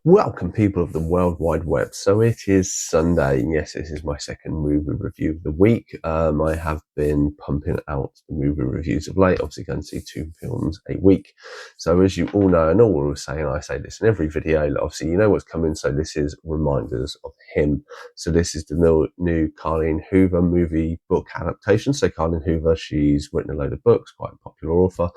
Welcome, people of the World Wide Web. So it is Sunday, and yes, this is my second movie review of the week. I have been pumping out the movie reviews of late, obviously going to see 2 films a week. So as you all know, and all we're saying, I say this in every video, obviously you know what's coming, so this is reminders of him. So this is the new Colleen Hoover movie book adaptation. So Colleen Hoover, she's written a load of books, quite a popular author.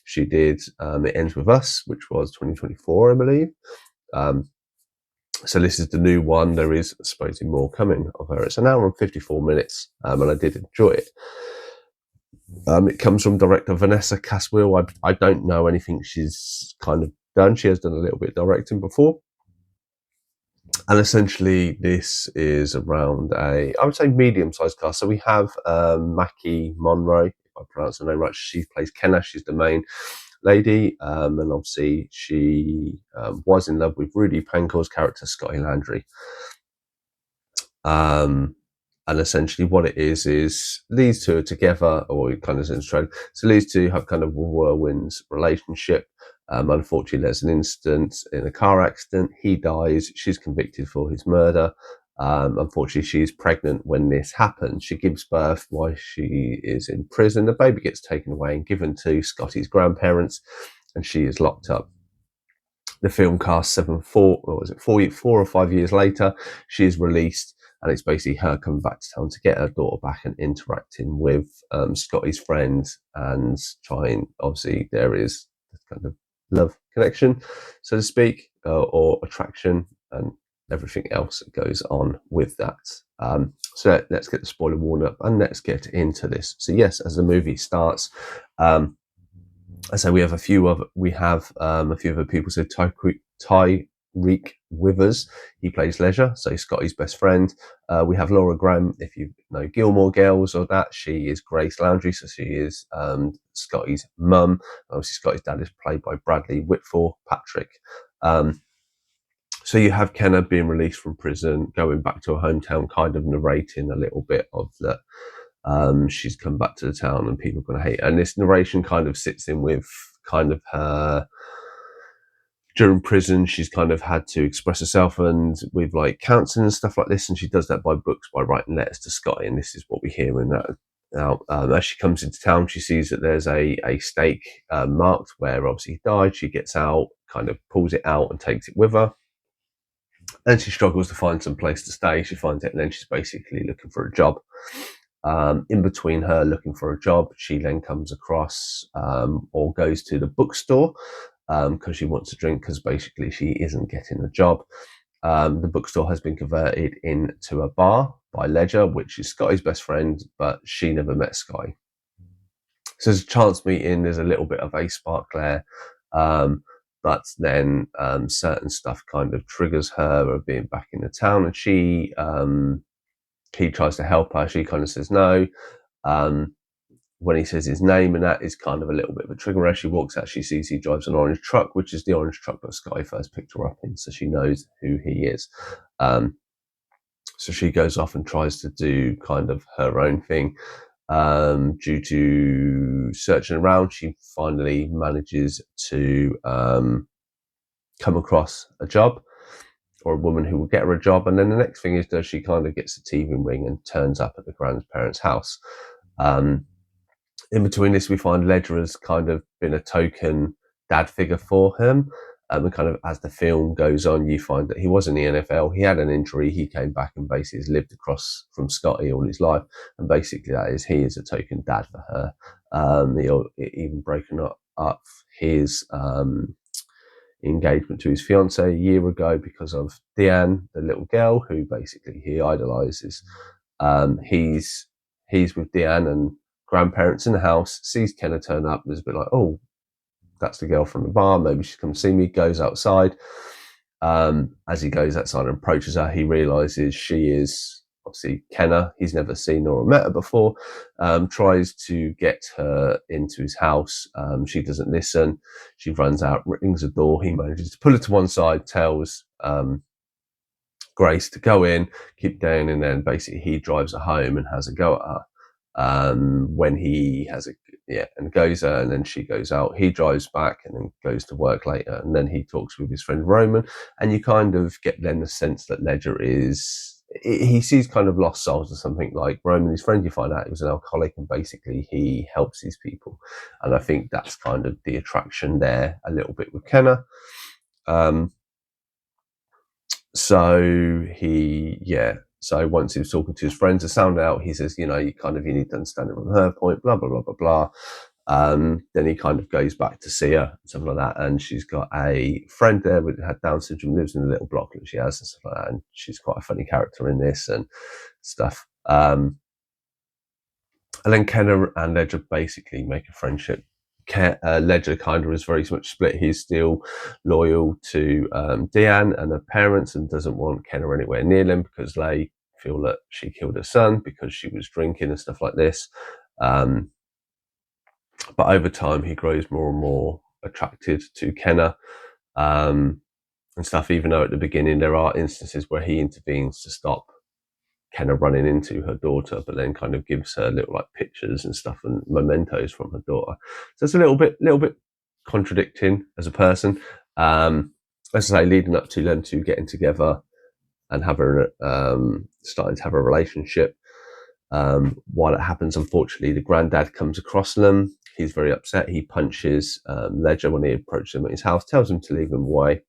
She did It Ends With Us, which was 2024, I believe. So this is the new one. There is supposedly more coming of her. It's an hour and 54 minutes, and I did enjoy it. It comes from director Vanessa Caswell. I don't know anything she's kind of done. She has done a little bit of directing before. And essentially, this is around I would say, medium-sized cast. So we have Mackie Monroe, if I pronounce her name right. She plays Kenna. She's the main lady, and obviously she was in love with Rudy Panko's character, Scotty Landry. And essentially what it is these two are together, or kind of so these two have kind of a whirlwind relationship. Unfortunately, there's an incident in a car accident. He dies. She's convicted for his murder. Unfortunately, she's pregnant when this happens. She gives birth while she is in prison. The baby gets taken away and given to Scotty's grandparents, and she is locked up. The film casts 4 or 5 years later. She is released, and it's basically her coming back to town to get her daughter back and interacting with Scotty's friends and trying. Obviously, there is this kind of love connection, so to speak, or attraction, and everything else that goes on with that. So let's get the spoiler warning up and let's get into this. So yes, as the movie starts, so we have a few other people. So Tyreek Withers, he plays Leisure, so Scotty's best friend. We have Laura Graham, if you know Gilmore Girls or that, she is Grace Landry, so she is Scotty's mum. Obviously Scotty's dad is played by Bradley Whitford Patrick. So you have Kenna being released from prison, going back to her hometown, kind of narrating a little bit of that. She's come back to the town and people are going to hate her. And this narration kind of sits in with kind of her during prison. She's kind of had to express herself and with like counseling and stuff like this. And she does that by books, by writing letters to Scotty. And this is what we hear in that. Now, as she comes into town, she sees that there's a stake marked where obviously he died. She gets out, kind of pulls it out and takes it with her. And she struggles to find some place to stay. She finds it, and then she's basically looking for a job. In between her looking for a job, she then comes across or goes to the bookstore because she wants a drink, because basically she isn't getting a job. The bookstore has been converted into a bar by Ledger, which is Scotty's best friend, but she never met Scotty. So there's a chance meeting, there's a little bit of a spark there. But then certain stuff kind of triggers her of being back in the town, and he tries to help her. She kind of says no. When he says his name, and that is kind of a little bit of a trigger. As she walks out, she sees he drives an orange truck, which is the orange truck that Scotty first picked her up in, so she knows who he is. So she goes off and tries to do kind of her own thing. Due to searching around, she finally manages to come across a job, or a woman who will get her a job. And then the next thing is that she kind of gets a TV ring and turns up at the grandparents' house. In between this, we find Ledger has kind of been a token dad figure for him. And kind of as the film goes on, you find that he was in the NFL. He had an injury. He came back and basically has lived across from Scotty all his life. And basically he is a token dad for her. He'll even broken up his engagement to his fiancée a year ago because of Deanne, the little girl who basically he idolizes. He's with Deanne and grandparents in the house, sees Kenna turn up, and is a bit like, oh, that's the girl from the bar, maybe she's come to see me. Goes outside. As he goes outside and approaches her, he realizes she is obviously Kenna. He's never seen her or met her before. Tries to get her into his house. She doesn't listen. She runs out, rings the door. He manages to pull her to one side, tells Grace to go in, keep going, and then basically he drives her home and has a go at her. when he has a and goes and then she goes out. He drives back and then goes to work later, and then he talks with his friend Roman, and you kind of get then the sense that Ledger he sees kind of lost souls or something. Like Roman, his friend, you find out he was an alcoholic, and basically he helps these people, and I think that's kind of the attraction there a little bit with Kenna. So once he was talking to his friends, I found out, he says, you need to understand it from her point, blah, blah, blah, blah, blah. Then he kind of goes back to see her, something like that. And she's got a friend there who had Down syndrome, lives in a little block that she has and stuff like that. And she's quite a funny character in this and stuff. And then Kenna and Ledger basically make a friendship. Ledger kind of is very much split. He's still loyal to Deanne and her parents and doesn't want Kenna anywhere near them because they feel that she killed her son because she was drinking and stuff like this. But over time, he grows more and more attracted to Kenna and stuff, even though at the beginning there are instances where he intervenes to stop Kenna running into her daughter, but then kind of gives her little like pictures and stuff and mementos from her daughter. So it's a little bit contradicting as a person. As I say, leading up to them two getting together and starting to have a relationship. While it happens, unfortunately, the granddad comes across them. He's very upset. He punches Ledger when he approaches him at his house, tells him to leave him away.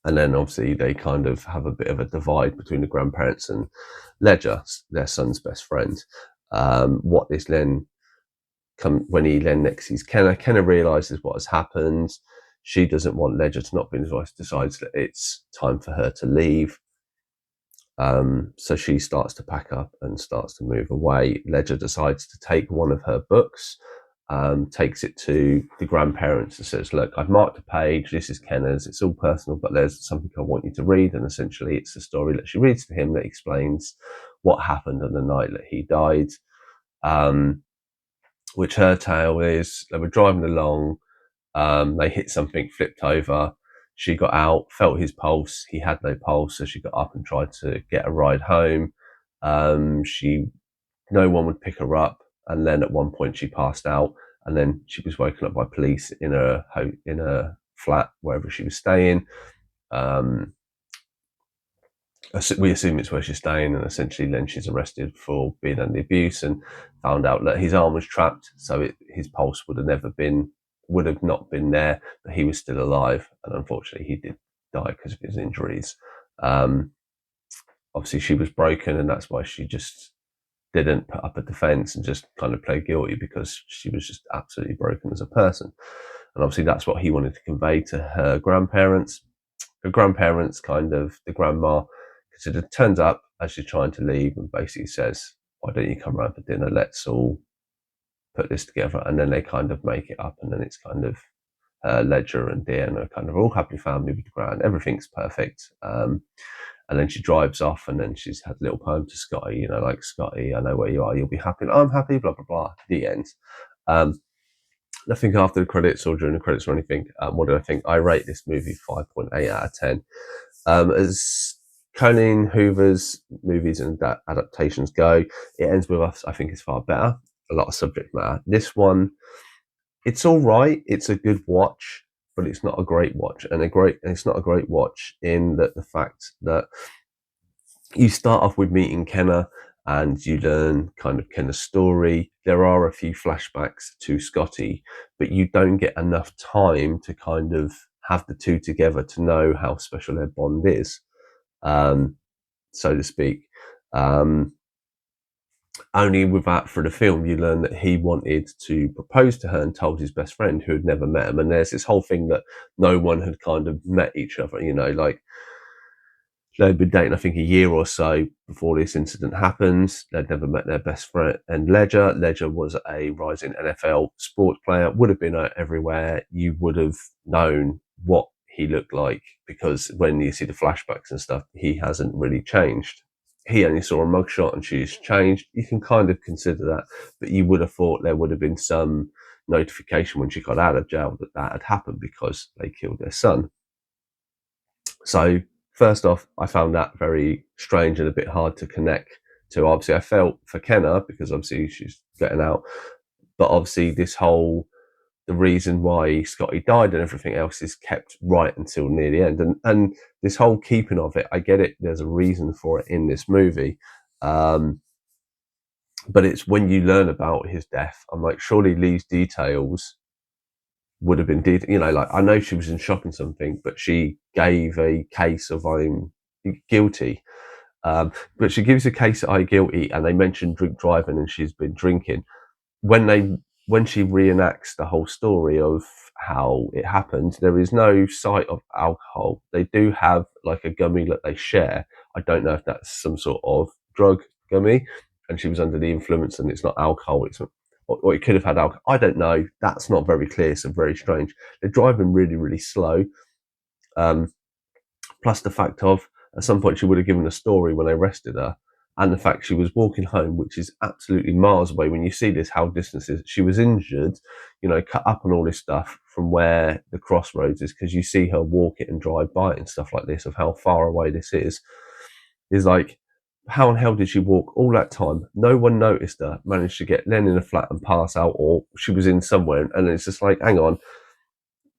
And then obviously they kind of have a bit of a divide between the grandparents and Ledger, their son's best friend. When he then next sees Kenna realizes what has happened. She doesn't want Ledger to not be in his life, decides that it's time for her to leave. So she starts to pack up and starts to move away. Ledger decides to take one of her books, takes it to the grandparents and says, look, I've marked a page, this is Kenna's, it's all personal, but there's something I want you to read. And essentially it's the story that she reads to him that explains what happened on the night that he died. Which her tale is, they were driving along, they hit something, flipped over, she got out, felt his pulse, he had no pulse, so she got up and tried to get a ride home. No one would pick her up, and then at one point she passed out, and then she was woken up by police in a flat wherever she was staying. We assume it's where she's staying, and essentially then she's arrested for being under abuse and found out that his arm was trapped, so his pulse would have not been there, but he was still alive, and unfortunately he did die because of his injuries. Obviously she was broken, and that's why she just didn't put up a defense and just kind of play guilty, because she was just absolutely broken as a person. And obviously that's what he wanted to convey to her grandparents. Her grandparents, the grandma, turns up as she's trying to leave and basically says, why don't you come around for dinner? Let's all put this together. And then they kind of make it up, and then it's kind of Ledger and Deanna are kind of all happy family with the grand. Everything's perfect. And then she drives off, and then she's had a little poem to Scotty, like, Scotty, I know where you are, you'll be happy, I'm happy, blah, blah, blah, the end. Nothing after the credits or during the credits or anything. What did I think? I rate this movie 5.8 out of 10. As Colleen Hoover's movies and adaptations go, It Ends With Us, I think, is far better. A lot of subject matter. This one, it's all right. It's a good watch, but it's not a great watch. And it's not a great watch in that the fact that you start off with meeting Kenna and you learn kind of Kenna's story. There are a few flashbacks to Scotty, but you don't get enough time to kind of have the two together to know how special their bond is, so to speak. Only with that, for the film, you learn that he wanted to propose to her and told his best friend who had never met him. And there's this whole thing that no one had kind of met each other, like they'd been dating, I think, a year or so before this incident happens. They'd never met their best friend. And Ledger was a rising NFL sports player, would have been everywhere. You would have known what he looked like, because when you see the flashbacks and stuff, he hasn't really changed. He only saw a mugshot and she's changed. You can kind of consider that, but you would have thought there would have been some notification when she got out of jail that had happened because they killed their son. So first off, I found that very strange and a bit hard to connect to. Obviously, I felt for Kenna because obviously she's getting out, but obviously the reason why Scotty died and everything else is kept right until near the end. And this whole keeping of it, I get it. There's a reason for it in this movie. But it's when you learn about his death, I'm like, surely Lee's details would have been, like, I know she was in shock and something, but she gave a case of I'm guilty. But she gives a case that I'm guilty, and they mention drink driving, and she's been drinking. When she reenacts the whole story of how it happened, there is no sight of alcohol. They do have like a gummy that they share. I don't know if that's some sort of drug gummy, and she was under the influence, and it's not alcohol. Or it could have had alcohol. I don't know. That's not very clear. So very strange. They're driving really, really slow. Plus the fact of at some point she would have given a story when they arrested her, and the fact she was walking home, which is absolutely miles away. When you see this, how distance is, she was injured, cut up and all this stuff from where the crossroads is, because you see her walk it and drive by it and stuff like this, of how far away this is like, how in hell did she walk all that time? No one noticed her, managed to get Len in a flat and pass out, or she was in somewhere, and it's just like, hang on,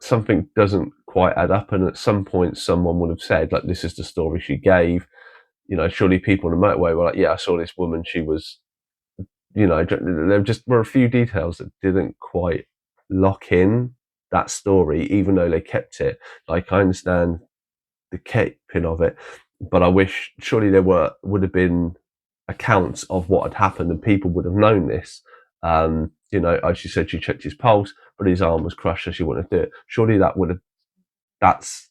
something doesn't quite add up. And at some point, someone would have said, like, this is the story she gave. Surely people on the motorway were like, yeah, I saw this woman. She was, there just were a few details that didn't quite lock in that story, even though they kept it. Like, I understand the keeping of it, but I wish surely there would have been accounts of what had happened, and people would have known this. As she said, she checked his pulse, but his arm was crushed, so she wouldn't do it. Surely that's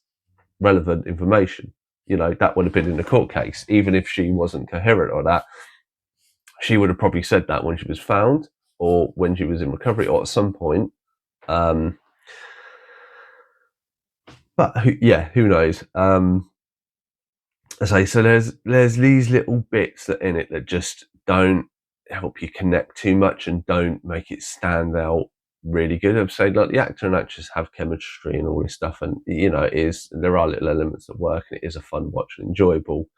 relevant information. That would have been in the court case, even if she wasn't coherent or that. She would have probably said that when she was found, or when she was in recovery, or at some point. But who knows? I say, so there's these little bits that in it that just don't help you connect too much and don't make it stand out really good. I'd say, like, the actor and actress have chemistry and all this stuff, and there are little elements that work, and it is a fun watch and enjoyable,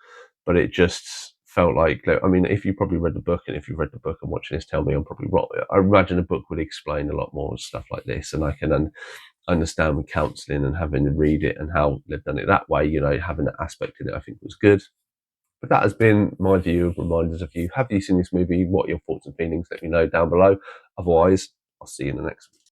but it just felt like, I mean, if you probably read the book, and if you've read the book and watching this, tell me I'm probably wrong. I imagine a book would explain a lot more stuff like this, and I can understand with counselling and having to read it and how they've done it that way, having that aspect in it, I think was good. But that has been my view of Reminders of You. Have you seen this movie? What are your thoughts and feelings? Let me know down below. Otherwise, I'll see you in the next one.